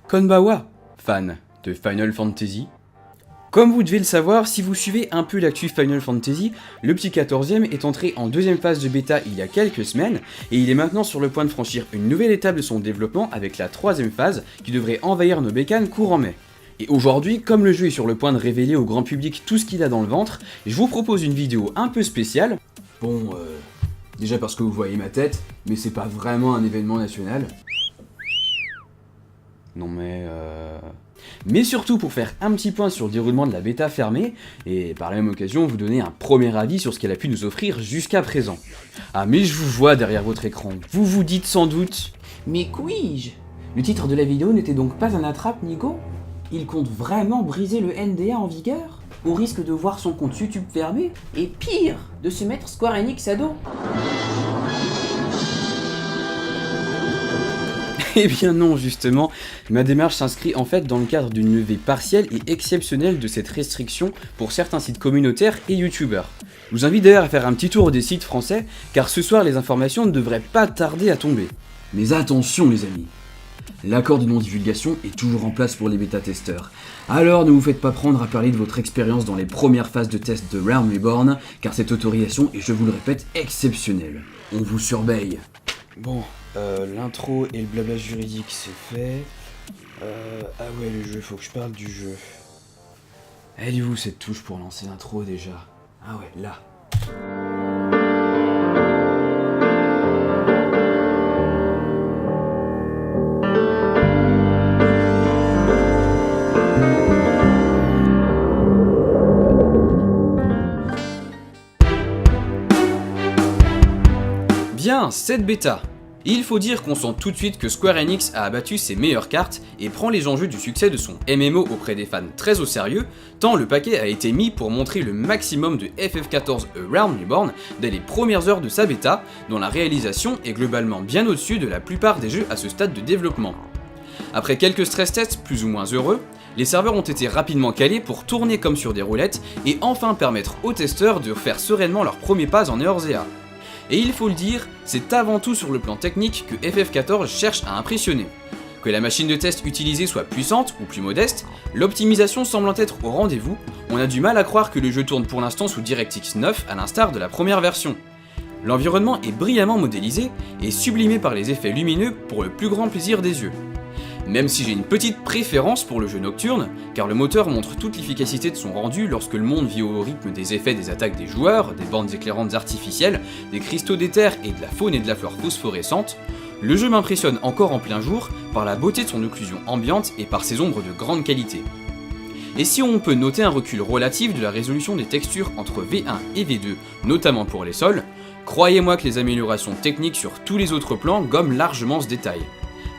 Konbawa, fan de Final Fantasy. Comme vous devez le savoir, si vous suivez un peu l'actu Final Fantasy, le petit 14ème est entré en deuxième phase de bêta il y a quelques semaines, et il est maintenant sur le point de franchir une nouvelle étape de son développement avec la troisième phase qui devrait envahir nos bécanes courant mai. Et aujourd'hui, comme le jeu est sur le point de révéler au grand public tout ce qu'il a dans le ventre, je vous propose une vidéo un peu spéciale. Bon, déjà parce que vous voyez ma tête, mais c'est pas vraiment un événement national. Non mais surtout pour faire un petit point sur le déroulement de la bêta fermée, et par la même occasion vous donner un premier avis sur ce qu'elle a pu nous offrir jusqu'à présent. Ah mais je vous vois derrière votre écran, vous vous dites sans doute... Mais puis-je ? Le titre de la vidéo n'était donc pas un attrape, Nico ? Il compte vraiment briser le NDA en vigueur ? Au risque de voir son compte YouTube fermé ? Et pire, de se mettre Square Enix à dos ? Eh bien non, justement, ma démarche s'inscrit en fait dans le cadre d'une levée partielle et exceptionnelle de cette restriction pour certains sites communautaires et youtubeurs. Je vous invite d'ailleurs à faire un petit tour des sites français, car ce soir les informations ne devraient pas tarder à tomber. Mais attention les amis, l'accord de non-divulgation est toujours en place pour les bêta-testeurs. Alors ne vous faites pas prendre à parler de votre expérience dans les premières phases de test de Realm Reborn, car cette autorisation est, je vous le répète, exceptionnelle. On vous surveille. Bon, l'intro et le blabla juridique c'est fait. Ah ouais, le jeu, faut que je parle du jeu. Elle est où cette touche pour lancer l'intro déjà ? Ah ouais, là. Bien, cette bêta. Il faut dire qu'on sent tout de suite que Square Enix a abattu ses meilleures cartes et prend les enjeux du succès de son MMO auprès des fans très au sérieux, tant le paquet a été mis pour montrer le maximum de FF14 A Realm Reborn dès les premières heures de sa bêta, dont la réalisation est globalement bien au-dessus de la plupart des jeux à ce stade de développement. Après quelques stress tests plus ou moins heureux, les serveurs ont été rapidement calés pour tourner comme sur des roulettes et enfin permettre aux testeurs de faire sereinement leurs premiers pas en Eorzea. Et il faut le dire, c'est avant tout sur le plan technique que FF14 cherche à impressionner. Que la machine de test utilisée soit puissante ou plus modeste, l'optimisation semblant être au rendez-vous, on a du mal à croire que le jeu tourne pour l'instant sous DirectX 9 à l'instar de la première version. L'environnement est brillamment modélisé et sublimé par les effets lumineux pour le plus grand plaisir des yeux. Même si j'ai une petite préférence pour le jeu nocturne, car le moteur montre toute l'efficacité de son rendu lorsque le monde vit au rythme des effets des attaques des joueurs, des bandes éclairantes artificielles, des cristaux d'éther et de la faune et de la flore phosphorescentes, le jeu m'impressionne encore en plein jour par la beauté de son occlusion ambiante et par ses ombres de grande qualité. Et si on peut noter un recul relatif de la résolution des textures entre V1 et V2, notamment pour les sols, croyez-moi que les améliorations techniques sur tous les autres plans gomment largement ce détail.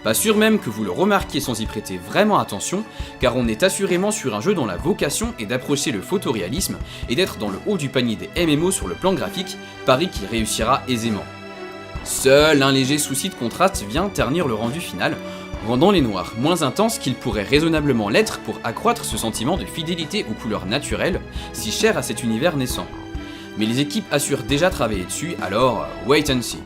Pas sûr même que vous le remarquiez sans y prêter vraiment attention, car on est assurément sur un jeu dont la vocation est d'approcher le photoréalisme et d'être dans le haut du panier des MMO sur le plan graphique, pari qui réussira aisément. Seul un léger souci de contraste vient ternir le rendu final, rendant les noirs moins intenses qu'ils pourraient raisonnablement l'être pour accroître ce sentiment de fidélité aux couleurs naturelles, si cher à cet univers naissant. Mais les équipes assurent déjà travailler dessus, alors wait and see.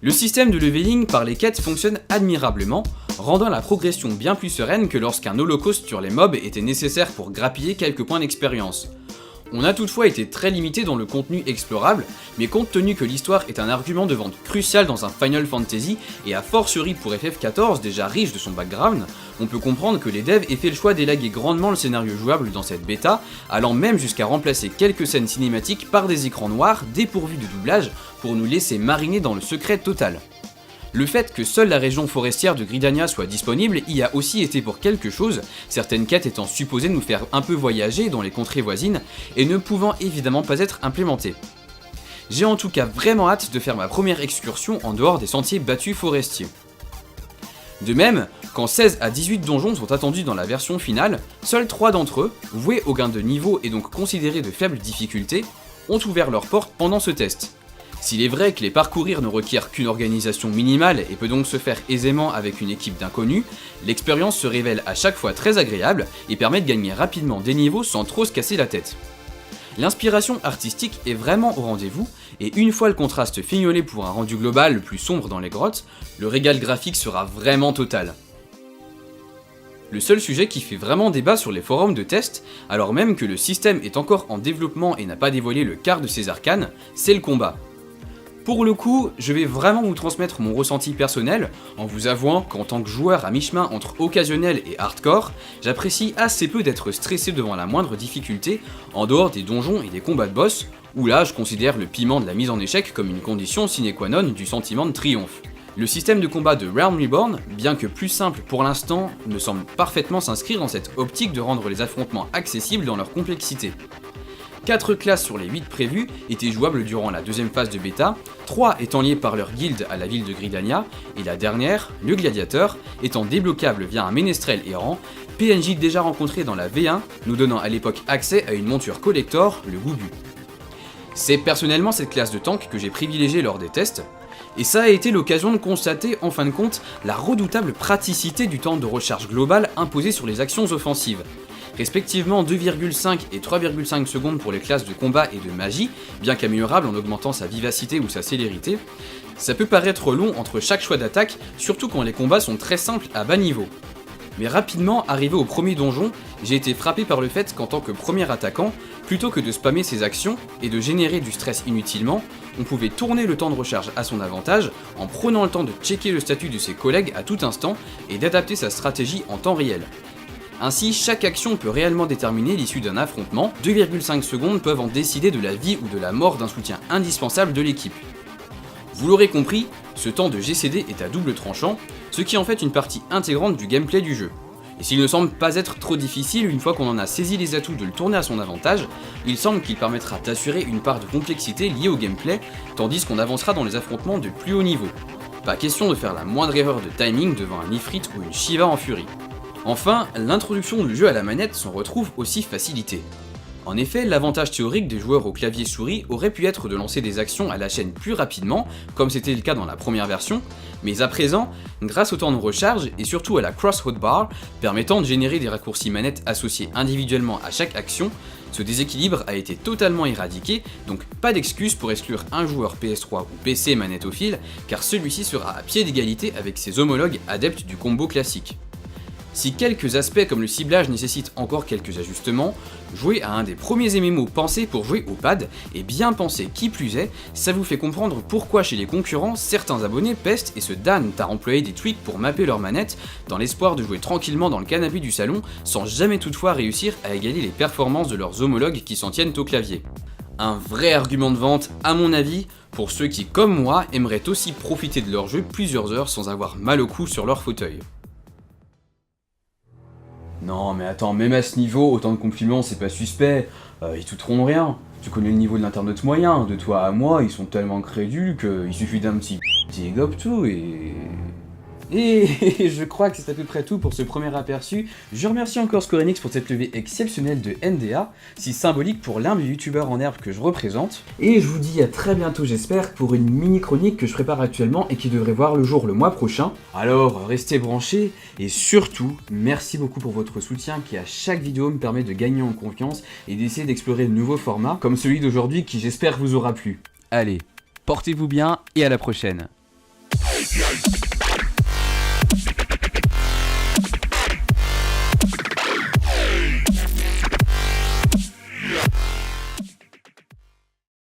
Le système de leveling par les quêtes fonctionne admirablement, rendant la progression bien plus sereine que lorsqu'un holocauste sur les mobs était nécessaire pour grappiller quelques points d'expérience. On a toutefois été très limité dans le contenu explorable, mais compte tenu que l'histoire est un argument de vente crucial dans un Final Fantasy, et a fortiori pour FF14 déjà riche de son background, on peut comprendre que les devs aient fait le choix d'élaguer grandement le scénario jouable dans cette bêta, allant même jusqu'à remplacer quelques scènes cinématiques par des écrans noirs dépourvus de doublage pour nous laisser mariner dans le secret total. Le fait que seule la région forestière de Gridania soit disponible y a aussi été pour quelque chose, certaines quêtes étant supposées nous faire un peu voyager dans les contrées voisines et ne pouvant évidemment pas être implémentées. J'ai en tout cas vraiment hâte de faire ma première excursion en dehors des sentiers battus forestiers. De même, quand 16 à 18 donjons sont attendus dans la version finale, seuls 3 d'entre eux, voués au gain de niveau et donc considérés de faible difficulté, ont ouvert leurs portes pendant ce test. S'il est vrai que les parcourir ne requièrent qu'une organisation minimale et peut donc se faire aisément avec une équipe d'inconnus, l'expérience se révèle à chaque fois très agréable et permet de gagner rapidement des niveaux sans trop se casser la tête. L'inspiration artistique est vraiment au rendez-vous, et une fois le contraste fignolé pour un rendu global plus sombre dans les grottes, le régal graphique sera vraiment total. Le seul sujet qui fait vraiment débat sur les forums de test, alors même que le système est encore en développement et n'a pas dévoilé le quart de ses arcanes, c'est le combat. Pour le coup, je vais vraiment vous transmettre mon ressenti personnel, en vous avouant qu'en tant que joueur à mi-chemin entre occasionnel et hardcore, j'apprécie assez peu d'être stressé devant la moindre difficulté, en dehors des donjons et des combats de boss, où là je considère le piment de la mise en échec comme une condition sine qua non du sentiment de triomphe. Le système de combat de Realm Reborn, bien que plus simple pour l'instant, me semble parfaitement s'inscrire dans cette optique de rendre les affrontements accessibles dans leur complexité. 4 classes sur les 8 prévues étaient jouables durant la deuxième phase de bêta, 3 étant liées par leur guilde à la ville de Gridania, et la dernière, le gladiateur, étant débloquable via un ménestrel errant, PNJ déjà rencontré dans la V1, nous donnant à l'époque accès à une monture collector, le Gugu. C'est personnellement cette classe de tank que j'ai privilégiée lors des tests, et ça a été l'occasion de constater en fin de compte la redoutable praticité du temps de recharge global imposé sur les actions offensives. Respectivement 2,5 et 3,5 secondes pour les classes de combat et de magie, bien qu'améliorable en augmentant sa vivacité ou sa célérité, ça peut paraître long entre chaque choix d'attaque, surtout quand les combats sont très simples à bas niveau. Mais rapidement, arrivé au premier donjon, j'ai été frappé par le fait qu'en tant que premier attaquant, plutôt que de spammer ses actions et de générer du stress inutilement, on pouvait tourner le temps de recharge à son avantage en prenant le temps de checker le statut de ses collègues à tout instant et d'adapter sa stratégie en temps réel. Ainsi, chaque action peut réellement déterminer l'issue d'un affrontement, 2,5 secondes peuvent en décider de la vie ou de la mort d'un soutien indispensable de l'équipe. Vous l'aurez compris, ce temps de GCD est à double tranchant, ce qui en fait une partie intégrante du gameplay du jeu. Et s'il ne semble pas être trop difficile une fois qu'on en a saisi les atouts de le tourner à son avantage, il semble qu'il permettra d'assurer une part de complexité liée au gameplay, tandis qu'on avancera dans les affrontements de plus haut niveau. Pas question de faire la moindre erreur de timing devant un Ifrit ou une Shiva en furie. Enfin, l'introduction du jeu à la manette s'en retrouve aussi facilitée. En effet, l'avantage théorique des joueurs au clavier souris aurait pu être de lancer des actions à la chaîne plus rapidement, comme c'était le cas dans la première version, mais à présent, grâce au temps de recharge et surtout à la cross hotbar, permettant de générer des raccourcis manettes associés individuellement à chaque action, ce déséquilibre a été totalement éradiqué, donc pas d'excuse pour exclure un joueur PS3 ou PC manétophile, car celui-ci sera à pied d'égalité avec ses homologues adeptes du combo classique. Si quelques aspects comme le ciblage nécessitent encore quelques ajustements, jouer à un des premiers MMO pensés pour jouer au pad, et bien pensé qui plus est, ça vous fait comprendre pourquoi chez les concurrents, certains abonnés pestent et se damnent à employer des tweaks pour mapper leur manette, dans l'espoir de jouer tranquillement dans le canapé du salon, sans jamais toutefois réussir à égaler les performances de leurs homologues qui s'en tiennent au clavier. Un vrai argument de vente, à mon avis, pour ceux qui, comme moi, aimeraient aussi profiter de leur jeu plusieurs heures sans avoir mal au cou sur leur fauteuil. Non mais attends, même à ce niveau, autant de compliments c'est pas suspect, ils touteront rien. Tu connais le niveau de l'internaute moyen, de toi à moi, ils sont tellement crédules qu'il suffit d'un petit gobe tout et je crois que c'est à peu près tout pour ce premier aperçu. Je remercie encore Square Enix pour cette levée exceptionnelle de NDA, si symbolique pour l'un des youtubeurs en herbe que je représente. Et je vous dis à très bientôt j'espère pour une mini chronique que je prépare actuellement et qui devrait voir le jour le mois prochain. Alors restez branchés et surtout merci beaucoup pour votre soutien qui à chaque vidéo me permet de gagner en confiance et d'essayer d'explorer de nouveaux formats comme celui d'aujourd'hui qui j'espère vous aura plu. Allez, portez-vous bien et à la prochaine.